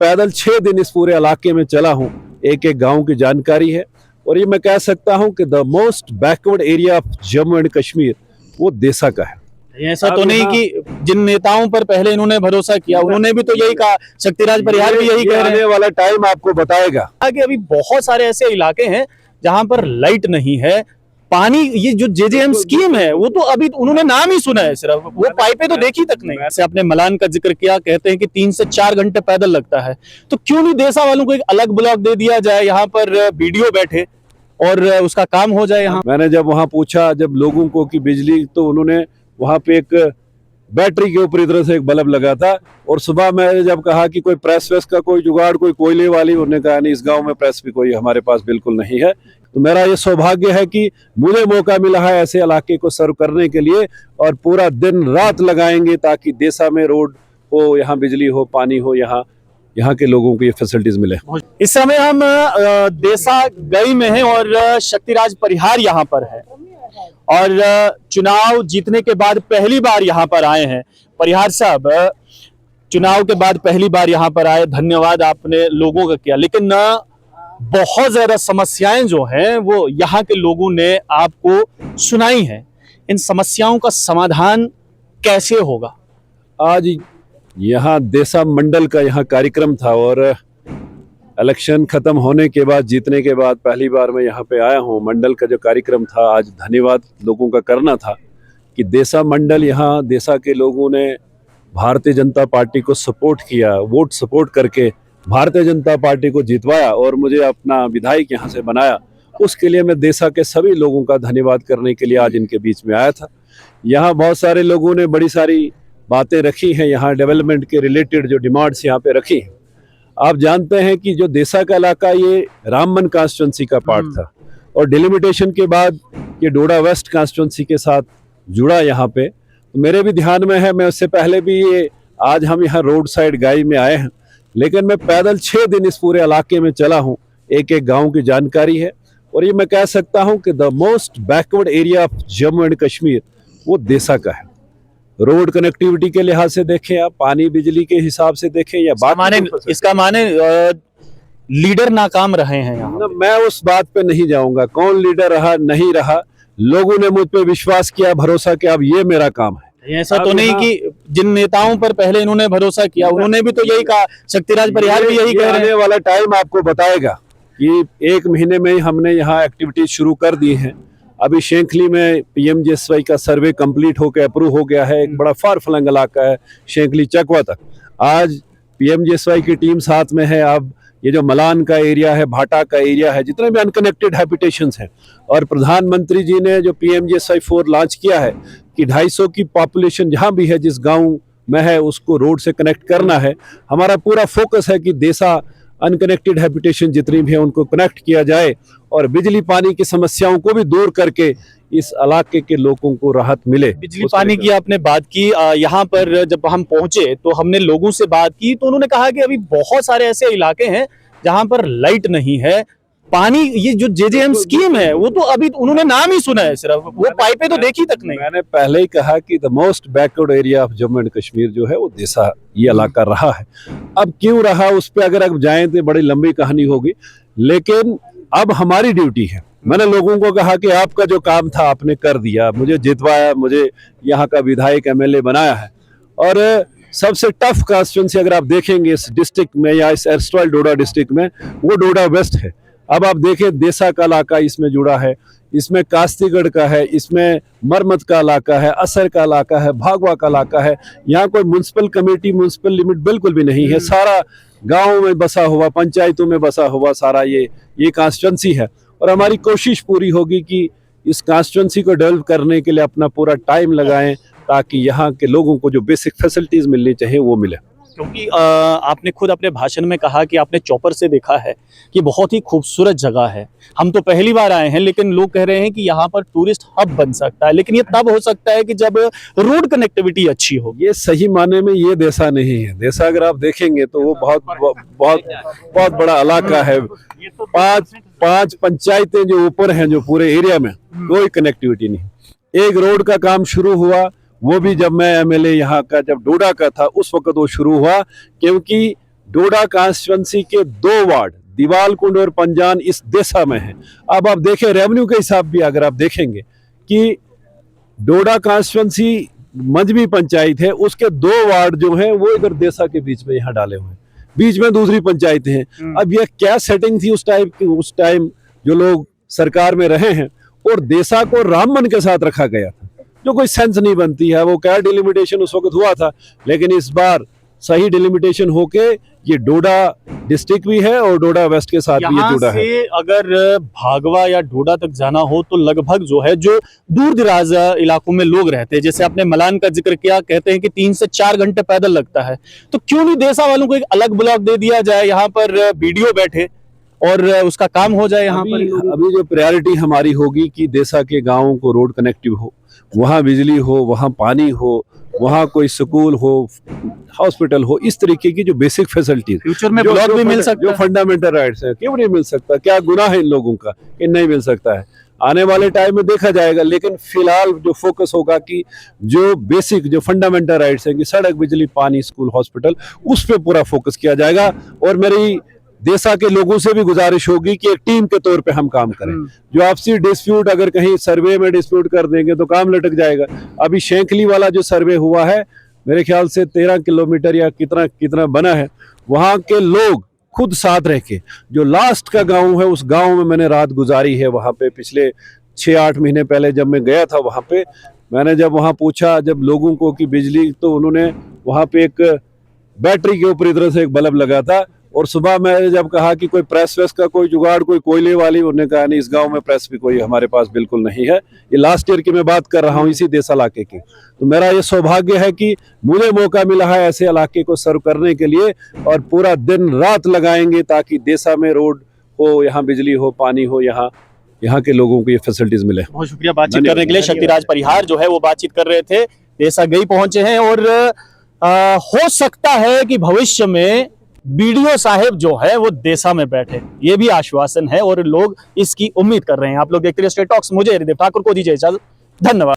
पैदल 6 दिन इस पूरे इलाके में चला हूँ, एक एक गांव की जानकारी है। और ये मैं कह सकता हूँ कि the most backward area of Jammu and Kashmir वो देसा का है। ऐसा तो नहीं कि जिन नेताओं पर पहले इन्होंने भरोसा किया उन्होंने भी तो यही कहा, शक्तिराज परिहार भी यही कह रहे हैं। आने वाला टाइम आपको बताएगा कि अभी बहुत सारे ऐसे इलाके हैं जहां पर लाइट नहीं है, पानी, ये जो जेजेएम स्कीम है वो तो अभी उन्होंने नाम ही सुना है, सिर्फ वो पाइपें तो देखी तक नहीं। ऐसे आपने मलान का जिक्र किया, कहते हैं कि 3 से 4 घंटे पैदल लगता है, तो क्यों नहीं देसा वालों को एक अलग ब्लॉक दे दिया जाए, यहाँ पर बीडीओ बैठे और उसका काम हो जाए। यहाँ मैंने जब वहां पूछा जब लोगों को कि बिजली, तो उन्होंने वहां पे एक बैटरी के ऊपर इधर से एक बल्ब लगा था। और सुबह मैं जब कहा कि कोई प्रेस वेस का कोई जुगाड़, कोई कोयले वाली, उन्होंने कहा नहीं, इस गांव में प्रेस भी कोई हमारे पास बिल्कुल नहीं है। तो मेरा ये सौभाग्य है कि मुझे मौका मिला है ऐसे इलाके को सर्व करने के लिए, और पूरा दिन रात लगाएंगे ताकि देसा में रोड हो, यहाँ बिजली हो, पानी हो, यहाँ के लोगों को ये फैसिलिटीज मिले। इस समय हम देसा गई में हैं और शक्तिराज परिहार यहाँ पर है और चुनाव जीतने के बाद पहली बार यहाँ पर आए हैं। परिहार साहब, चुनाव के बाद पहली बार यहाँ पर आए, धन्यवाद आपने लोगों का किया, लेकिन बहुत ज्यादा समस्याएं जो हैं वो यहाँ के लोगों ने आपको सुनाई हैं। इन समस्याओं का समाधान कैसे होगा? आज यहाँ देसा मंडल का यहाँ कार्यक्रम था और इलेक्शन खत्म होने के बाद, जीतने के बाद पहली बार मैं यहाँ पे आया हूँ। मंडल का जो कार्यक्रम था, आज धन्यवाद लोगों का करना था कि देसा मंडल, यहाँ देसा के लोगों ने भारतीय जनता पार्टी को सपोर्ट किया, वोट सपोर्ट करके भारतीय जनता पार्टी को जितवाया और मुझे अपना विधायक यहाँ से बनाया। उसके लिए मैं देसा के सभी लोगों का धन्यवाद करने के लिए आज इनके बीच में आया था। यहाँ बहुत सारे लोगों ने बड़ी सारी बातें रखी हैं, यहाँ डेवलपमेंट के रिलेटेड जो डिमांड्स यहाँ पे रखी हैं। आप जानते हैं कि जो देसा का इलाका ये रामबन कॉन्स्टिट्यूंसी का पार्ट था और डिलिमिटेशन के बाद ये डोडा वेस्ट कॉन्स्टिट्यूंसी के साथ जुड़ा यहाँ पे। तो मेरे भी ध्यान में है, मैं उससे पहले भी ये, आज हम यहाँ रोड साइड गाई में आए हैं, लेकिन मैं पैदल 6 दिन इस पूरे इलाके में चला हूँ, एक एक गाँव की जानकारी है। और ये मैं कह सकता हूँ कि the most backward area of Jammu and Kashmir वो देसा का है। रोड कनेक्टिविटी के लिहाज से देखें, आप पानी बिजली के हिसाब से देखें, या इसका माने लीडर नाकाम रहे हैं यहाँ। मैं उस बात पे नहीं जाऊंगा, कौन लीडर रहा नहीं रहा, लोगों ने मुझ पे विश्वास किया, भरोसा किया, अब ये मेरा काम है। ऐसा तो नहीं कि जिन नेताओं पर पहले इन्होंने भरोसा किया उन्होंने भी तो यही कहा, शक्तिराज परिहार भी यही कह रहे हैं। आने वाला टाइम आपको बताएगा कि 1 महीने में हमने यहाँ एक्टिविटीज शुरू कर दी हैं। अभी शेखली में पीएमजीएसवाई का सर्वे कंप्लीट होकर अप्रूव हो गया है। एक बड़ा फार फ्लंग इलाका है शेखली चकवा तक। आज पीएमजीएसवाई की टीम साथ में है। अब ये जो मलान का एरिया है, भाटा का एरिया है, जितने भी अनकनेक्टेड हैबिटेशंस हैं, और प्रधानमंत्री जी ने जो पीएमजीएसवाई 4 लॉन्च किया है कि 250 की पॉपुलेशन जहां भी है, जिस गांव में है, उसको रोड से कनेक्ट करना है। हमारा पूरा फोकस है कि देसा अनकनेक्टेड हैबिटेशन जितनी भी है उनको कनेक्ट किया जाए और बिजली पानी की समस्याओं को भी दूर करके इस इलाके के लोगों को राहत मिले। बिजली पानी की आपने बात की, यहाँ पर जब हम पहुंचे तो हमने लोगों से बात की तो उन्होंने कहा कि अभी बहुत सारे ऐसे इलाके हैं जहां पर लाइट नहीं है, पानी, ये जो जेजेएम स्कीम है वो तो अभी उन्होंने नाम ही सुना है, सिर्फ वो पाइपें तो देखी तक नहीं। मैंने पहले ही कहा कि the most backward area of Jammu and Kashmir जो है वो देसा ये इलाका रहा है। अब क्यों रहा उस पर अगर अब जाएं तो बड़ी लंबी कहानी होगी, लेकिन अब हमारी ड्यूटी है। मैंने लोगों को कहा कि आपका जो काम था आपने कर दिया, मुझे जितवाया, मुझे यहाँ का विधायक एमएलए बनाया है। और सबसे टफ कॉन्स्टिट्यूंसी अगर आप देखेंगे इस डिस्ट्रिक्ट में या इस एर्स्टवाइल डोडा डिस्ट्रिक्ट में, वो डोडा वेस्ट है। अब आप देखें देसा का इलाका इसमें जुड़ा है, इसमें कास्तीगढ़ का है, इसमें मरमत का इलाका है, असर का इलाका है, भागवा का इलाका है। यहाँ कोई म्युनिसिपल कमेटी, म्युनिसिपल लिमिट बिल्कुल भी नहीं है। सारा गाँव में बसा हुआ, पंचायतों में बसा हुआ सारा ये कॉन्स्टिट्यूंसी है। और हमारी कोशिश पूरी होगी कि इस कॉन्स्टिट्यूंसी को डेवलप करने के लिए अपना पूरा टाइम लगाएं ताकि यहाँ के लोगों को जो बेसिक फैसिलिटीज मिलनी चाहिए वो मिले। क्योंकि आपने खुद अपने भाषण में कहा कि आपने चौपर से देखा है कि बहुत ही खूबसूरत जगह है। हम तो पहली बार आए हैं, लेकिन लोग कह रहे हैं कि यहाँ पर टूरिस्ट हब बन सकता है, लेकिन ये तब हो सकता है कि जब रोड कनेक्टिविटी अच्छी हो। ये सही माने में ये देसा नहीं है। देसा अगर आप देखेंगे तो वो बहुत बड़ा इलाका है। 5 पंचायतें जो ऊपर हैं, जो पूरे एरिया में कोई कनेक्टिविटी नहीं। एक रोड का काम शुरू हुआ, वो भी जब मैं एमएलए यहाँ का, जब डोडा का था, उस वक्त वो शुरू हुआ, क्योंकि डोडा कॉन्स्टिट्यूंसी के 2 वार्ड दीवालकुंड और पंजान इस देसा में है। अब आप देखें रेवेन्यू के हिसाब भी अगर आप देखेंगे कि डोडा कॉन्स्टिट्यूंसी मंजवी पंचायत है, उसके 2 वार्ड जो हैं वो इधर देसा के बीच में यहाँ डाले हुए हैं, बीच में दूसरी पंचायतें हैं। अब यह क्या सेटिंग थी उस टाइम जो लोग सरकार में रहे हैं, और देसा को रामबन के साथ रखा गया था, जो कोई सेंस नहीं बनती है। वो क्या डिलिमिटेशन उस वक्त हुआ था, लेकिन इस बार सही डिलिमिटेशन होके ये डोडा डिस्ट्रिक्ट भी है और डोडा वेस्ट के साथ भी ये जुड़ा है। से अगर भागवा या डोडा तक जाना हो तो लगभग जो है, जो दूर दराज इलाकों में लोग रहते हैं, जैसे आपने मलान का जिक्र किया, कहते हैं कि 3 से 4 घंटे पैदल लगता है, तो क्यों नहीं देसा वालों को एक अलग ब्लॉक दे दिया जाए, यहाँ पर बीडीओ बैठे और उसका काम हो जाए। यहाँ पर अभी जो प्रायोरिटी हमारी होगी कि देसा के गांवों को रोड कनेक्टिव हो, वहाँ बिजली हो, वहाँ पानी हो, वहाँ कोई स्कूल हो, हॉस्पिटल हो, इस तरीके की जो बेसिक फैसिलिटीज, फ्यूचर में ब्लॉक भी मिल सकता जो है। फंडामेंटल राइट्स हैं, क्यों नहीं मिल सकता? क्या गुनाह है इन लोगों का कि नहीं मिल सकता है? आने वाले टाइम में देखा जाएगा, लेकिन फिलहाल जो फोकस होगा कि जो बेसिक जो फंडामेंटल राइट्स हैं कि सड़क, बिजली, पानी, स्कूल, हॉस्पिटल, उस पर पूरा फोकस किया जाएगा। और मेरी देसा के लोगों से भी गुजारिश होगी कि एक टीम के तौर पे हम काम करें। जो आपसी डिस्प्यूट अगर कहीं सर्वे में डिस्प्यूट कर देंगे तो काम लटक जाएगा। अभी शेंखली वाला जो सर्वे हुआ है, मेरे ख्याल से 13 किलोमीटर या कितना बना है, वहाँ के लोग खुद साथ रह के, जो लास्ट का गांव है उस गांव में मैंने रात गुजारी है। वहाँ पे पिछले 6-8 महीने पहले जब मैं गया था, वहाँ पे मैंने जब वहाँ पूछा जब लोगों को कि बिजली, तो उन्होंने वहाँ पे एक बैटरी के ऊपर इधर से एक बल्ब लगा था। और सुबह मैंने जब कहा कि कोई प्रेस वेस का कोई जुगाड़, कोई कोयले वाली, उन्होंने कहा नहीं, इस गांव में प्रेस भी कोई हमारे पास बिल्कुल नहीं है। ये लास्ट ईयर की मैं बात कर रहा हूँ, इसी देसा इलाके की। तो मेरा ये सौभाग्य है कि मुझे मौका मिला है ऐसे इलाके को सर्व करने के लिए, और पूरा दिन रात लगाएंगे ताकि देसा में रोड हो, यहाँ बिजली हो, पानी हो, यहाँ के लोगों को ये फैसिलिटीज मिले। बहुत शुक्रिया बातचीत करने के लिए। शक्तिराज परिहार जो है वो बातचीत कर रहे थे, देसा गई पहुंचे हैं, और हो सकता है कि भविष्य में बीडीओ साहब जो है वो देसा में बैठे, ये भी आश्वासन है और लोग इसकी उम्मीद कर रहे हैं। आप लोग देखते रहिए स्ट्रेट टॉक्स। मुझे हृदय ठाकुर को दीजिए इजाजत। धन्यवाद।